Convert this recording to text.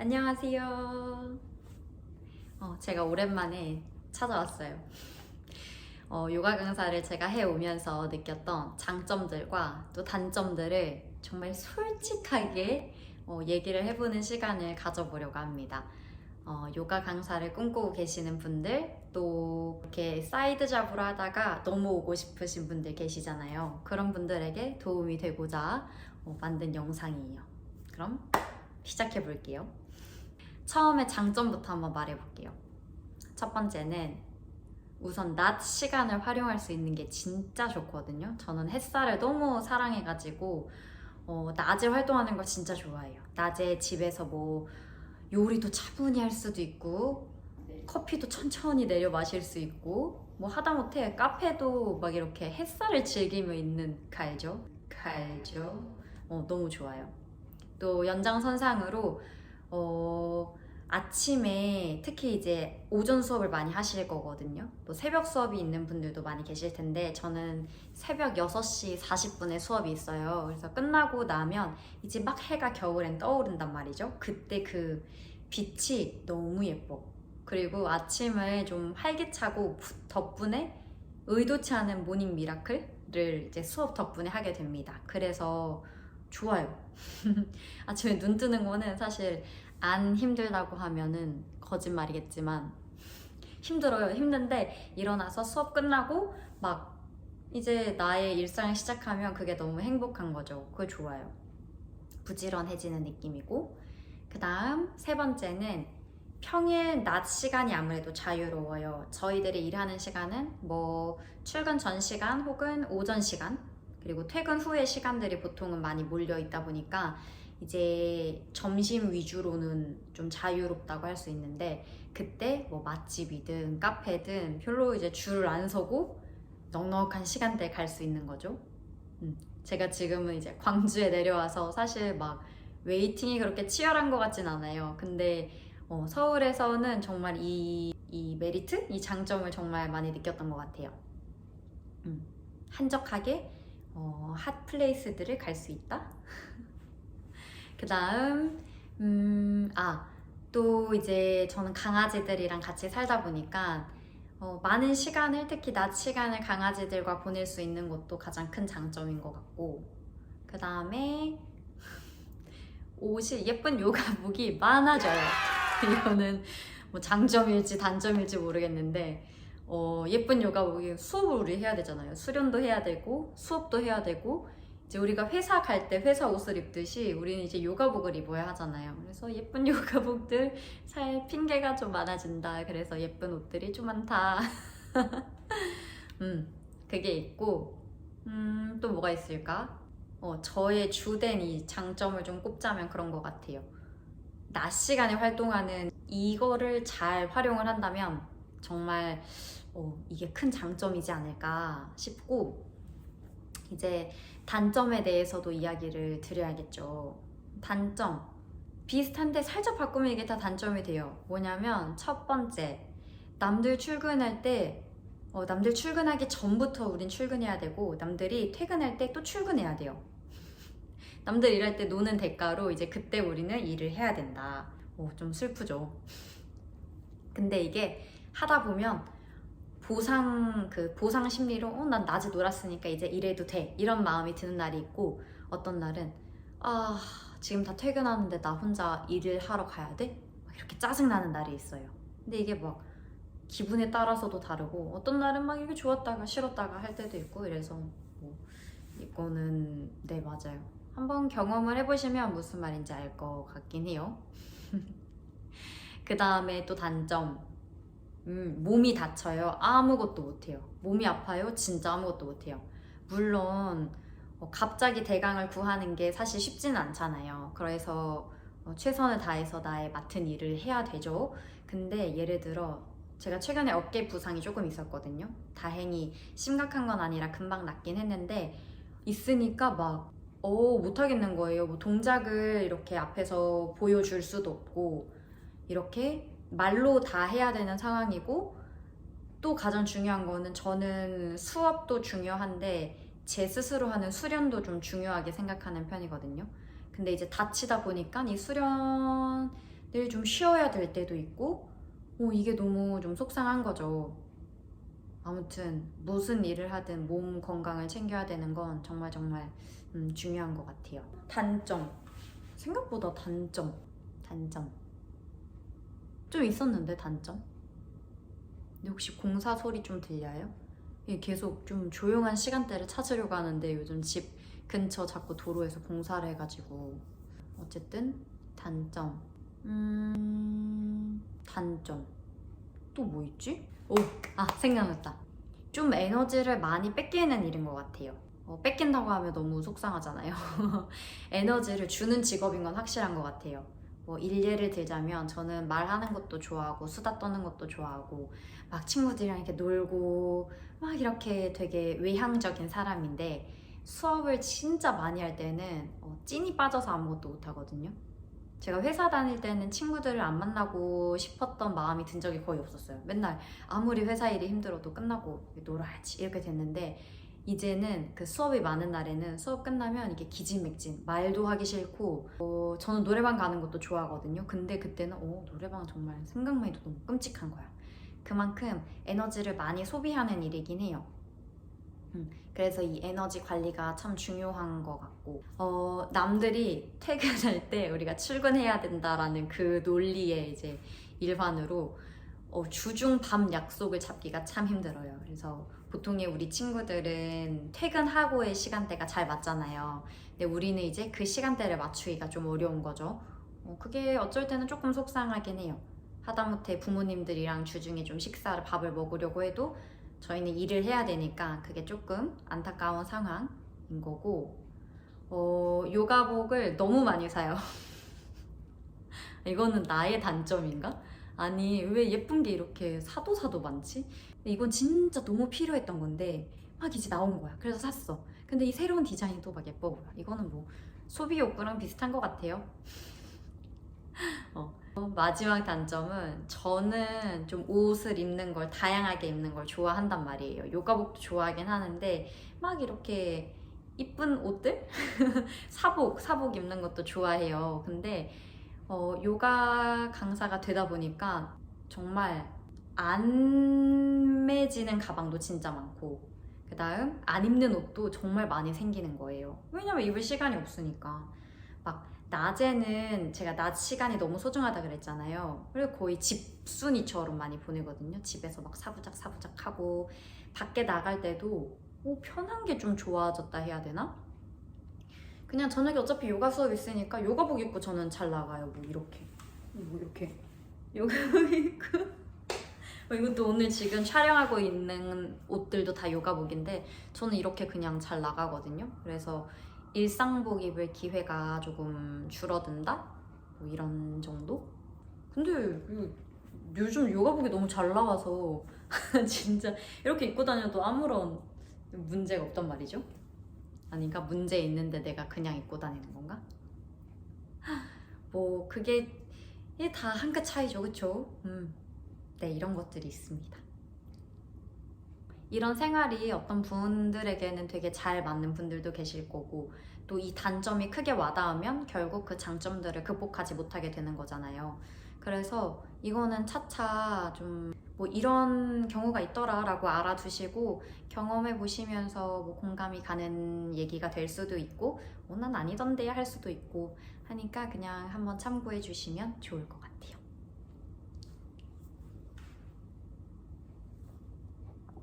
안녕하세요. 제가 오랜만에 찾아왔어요. 요가 강사를 제가 해오면서 느꼈던 장점들과 또 단점들을 정말 솔직하게 얘기를 해보는 시간을 가져보려고 합니다. 요가 강사를 꿈꾸고 계시는 분들, 또 이렇게 사이드 잡으로 하다가 넘어오고 싶으신 분들 계시잖아요. 그런 분들에게 도움이 되고자 만든 영상이에요. 그럼 시작해 볼게요. 처음에 장점부터 한번 말해볼게요. 첫 번째는 우선 낮 시간을 활용할 수 있는 게 진짜 좋거든요. 저는 햇살을 너무 사랑해가지고 낮에 활동하는 걸 진짜 좋아해요. 낮에 집에서 뭐 요리도 차분히 할 수도 있고 커피도 천천히 내려 마실 수 있고 뭐 하다못해 카페도 막 이렇게 햇살을 즐기며 있는 갈죠. 너무 좋아요. 또 연장선상으로 아침에 특히 이제 오전 수업을 많이 하실 거거든요. 또 새벽 수업이 있는 분들도 많이 계실 텐데 저는 새벽 6시 40분에 수업이 있어요. 그래서 끝나고 나면 이제 막 해가 겨울엔 떠오른단 말이죠. 그때 그 빛이 너무 예뻐. 그리고 아침을 좀 활기차고 덕분에 의도치 않은 모닝 미라클을 이제 수업 덕분에 하게 됩니다. 그래서 좋아요. 아침에 눈 뜨는 거는 사실 안 힘들다고 하면은 거짓말이겠지만 힘들어요. 힘든데 일어나서 수업 끝나고 막 이제 나의 일상을 시작하면 그게 너무 행복한 거죠. 그게 좋아요. 부지런해지는 느낌이고, 그 다음 세 번째는 평일 낮 시간이 아무래도 자유로워요. 저희들이 일하는 시간은 뭐 출근 전 시간 혹은 오전 시간, 그리고 퇴근 후의 시간들이 보통은 많이 몰려 있다 보니까 이제 점심 위주로는 좀 자유롭다고 할 수 있는데, 그때 뭐 맛집이든 카페든 별로 이제 줄을 안 서고 넉넉한 시간대에 갈 수 있는 거죠. 제가 지금은 이제 광주에 내려와서 사실 막 웨이팅이 그렇게 치열한 것 같진 않아요. 근데 서울에서는 정말 이 메리트? 이 장점을 정말 많이 느꼈던 것 같아요. 한적하게 핫 플레이스들을 갈 수 있다. 그 다음 또 이제 저는 강아지들이랑 같이 살다 보니까 많은 시간을, 특히 낮 시간을 강아지들과 보낼 수 있는 것도 가장 큰 장점인 것 같고, 그 다음에 옷이 예쁜 요가복이 많아져요. 이거는 뭐 장점일지 단점일지 모르겠는데 예쁜 요가복이 수업을 우리 해야 되잖아요. 수련도 해야 되고 수업도 해야 되고, 이제 우리가 회사 갈 때 회사 옷을 입듯이 우리는 이제 요가복을 입어야 하잖아요. 그래서 예쁜 요가복들 살 핑계가 좀 많아진다. 그래서 예쁜 옷들이 좀 많다. 그게 있고, 또 뭐가 있을까? 저의 주된 이 장점을 좀 꼽자면 그런 것 같아요. 낮 시간에 활동하는 이거를 잘 활용을 한다면 정말 이게 큰 장점이지 않을까 싶고, 이제 단점에 대해서도 이야기를 드려야겠죠. 단점 비슷한데 살짝 바꾸면 이게 다 단점이 돼요. 뭐냐면 첫 번째, 남들 출근할 때 남들 출근하기 전부터 우린 출근해야 되고, 남들이 퇴근할 때 또 출근해야 돼요. 남들 일할 때 노는 대가로 이제 그때 우리는 일을 해야 된다. 좀 슬프죠. 근데 이게 하다 보면 보상 심리로 난 낮에 놀았으니까 이제 일해도 돼, 이런 마음이 드는 날이 있고, 어떤 날은 지금 다 퇴근하는데 나 혼자 일을 하러 가야 돼? 막 이렇게 짜증나는 날이 있어요. 근데 이게 막 기분에 따라서도 다르고, 어떤 날은 막 이게 좋았다가 싫었다가 할 때도 있고, 이래서 뭐 이거는 네, 맞아요. 한번 경험을 해보시면 무슨 말인지 알 것 같긴 해요. 그 다음에 또 단점, 몸이 다쳐요. 아무것도 못해요. 몸이 아파요. 진짜 아무것도 못해요. 물론 갑자기 대강을 구하는 게 사실 쉽지는 않잖아요. 그래서 최선을 다해서 나의 맡은 일을 해야 되죠. 근데 예를 들어 제가 최근에 어깨 부상이 조금 있었거든요. 다행히 심각한 건 아니라 금방 낫긴 했는데, 있으니까 막 못하겠는 거예요. 뭐 동작을 이렇게 앞에서 보여줄 수도 없고, 이렇게 말로 다 해야 되는 상황이고, 또 가장 중요한 거는 저는 수업도 중요한데 제 스스로 하는 수련도 좀 중요하게 생각하는 편이거든요. 근데 이제 다치다 보니까 이 수련 내일 좀 쉬어야 될 때도 있고 이게 너무 좀 속상한 거죠. 아무튼 무슨 일을 하든 몸 건강을 챙겨야 되는 건 정말 정말 중요한 것 같아요. 단점. 생각보다 단점 좀 있었는데 단점? 근데 혹시 공사 소리 좀 들려요? 이게 계속 좀 조용한 시간대를 찾으려고 하는데 요즘 집 근처 자꾸 도로에서 공사를 해가지고 어쨌든 단점 단점 또 뭐 있지? 생각났다. 좀 에너지를 많이 뺏기는 일인 것 같아요. 뺏긴다고 하면 너무 속상하잖아요. 에너지를 주는 직업인 건 확실한 것 같아요. 뭐 일례를 들자면 저는 말하는 것도 좋아하고 수다 떠는 것도 좋아하고 막 친구들이랑 이렇게 놀고 막 이렇게 되게 외향적인 사람인데 수업을 진짜 많이 할 때는 찐이 빠져서 아무것도 못 하거든요. 제가 회사 다닐 때는 친구들을 안 만나고 싶었던 마음이 든 적이 거의 없었어요. 맨날 아무리 회사 일이 힘들어도 끝나고 놀아야지 이렇게 됐는데 이제는 그 수업이 많은 날에는 수업 끝나면 이게 기진맥진 말도 하기 싫고 저는 노래방 가는 것도 좋아하거든요. 근데 그때는 노래방 정말 생각만 해도 너무 끔찍한 거야. 그만큼 에너지를 많이 소비하는 일이긴 해요. 그래서 이 에너지 관리가 참 중요한 것 같고 남들이 퇴근할 때 우리가 출근해야 된다라는 그 논리의 이제 일환으로 주중 밤 약속을 잡기가 참 힘들어요. 그래서 보통의 우리 친구들은 퇴근하고의 시간대가 잘 맞잖아요. 근데 우리는 이제 그 시간대를 맞추기가 좀 어려운 거죠. 그게 어쩔 때는 조금 속상하긴 해요. 하다못해 부모님들이랑 주중에 좀 식사를 밥을 먹으려고 해도 저희는 일을 해야 되니까 그게 조금 안타까운 상황인 거고 요가복을 너무 많이 사요. 이거는 나의 단점인가? 아니 왜 예쁜 게 이렇게 사도 많지? 이건 진짜 너무 필요했던 건데 막 이제 나온 거야. 그래서 샀어. 근데 이 새로운 디자인이 또 막 예뻐 보여. 이거는 뭐 소비 욕구랑 비슷한 것 같아요. 마지막 단점은 저는 좀 옷을 입는 걸 다양하게 입는 걸 좋아한단 말이에요. 요가복도 좋아하긴 하는데 막 이렇게 이쁜 옷들? 사복 입는 것도 좋아해요. 근데 요가 강사가 되다 보니까 정말 안 매지는 가방도 진짜 많고 그 다음 안 입는 옷도 정말 많이 생기는 거예요. 왜냐면 입을 시간이 없으니까. 막 낮에는 제가 낮 시간이 너무 소중하다 그랬잖아요. 그리고 거의 집순이처럼 많이 보내거든요. 집에서 막 사부작 하고 밖에 나갈 때도 편한 게 좀 좋아졌다 해야 되나? 그냥 저녁에 어차피 요가 수업 있으니까 요가복 입고 저는 잘 나가요. 뭐 이렇게 요가복 입고 이것도 오늘 지금 촬영하고 있는 옷들도 다 요가복인데 저는 이렇게 그냥 잘 나가거든요. 그래서 일상복 입을 기회가 조금 줄어든다? 뭐 이런 정도? 근데 요즘 요가복이 너무 잘 나와서 진짜 이렇게 입고 다녀도 아무런 문제가 없단 말이죠. 아닌가? 문제 있는데 내가 그냥 입고 다니는 건가? 뭐 그게 다 한 끗 차이죠, 그쵸? 네, 이런 것들이 있습니다. 이런 생활이 어떤 분들에게는 되게 잘 맞는 분들도 계실 거고 또 이 단점이 크게 와닿으면 결국 그 장점들을 극복하지 못하게 되는 거잖아요. 그래서 이거는 차차 좀 뭐 이런 경우가 있더라 라고 알아두시고 경험해 보시면서 뭐 공감이 가는 얘기가 될 수도 있고 난 아니던데 할 수도 있고 하니까 그냥 한번 참고해 주시면 좋을 것 같아요.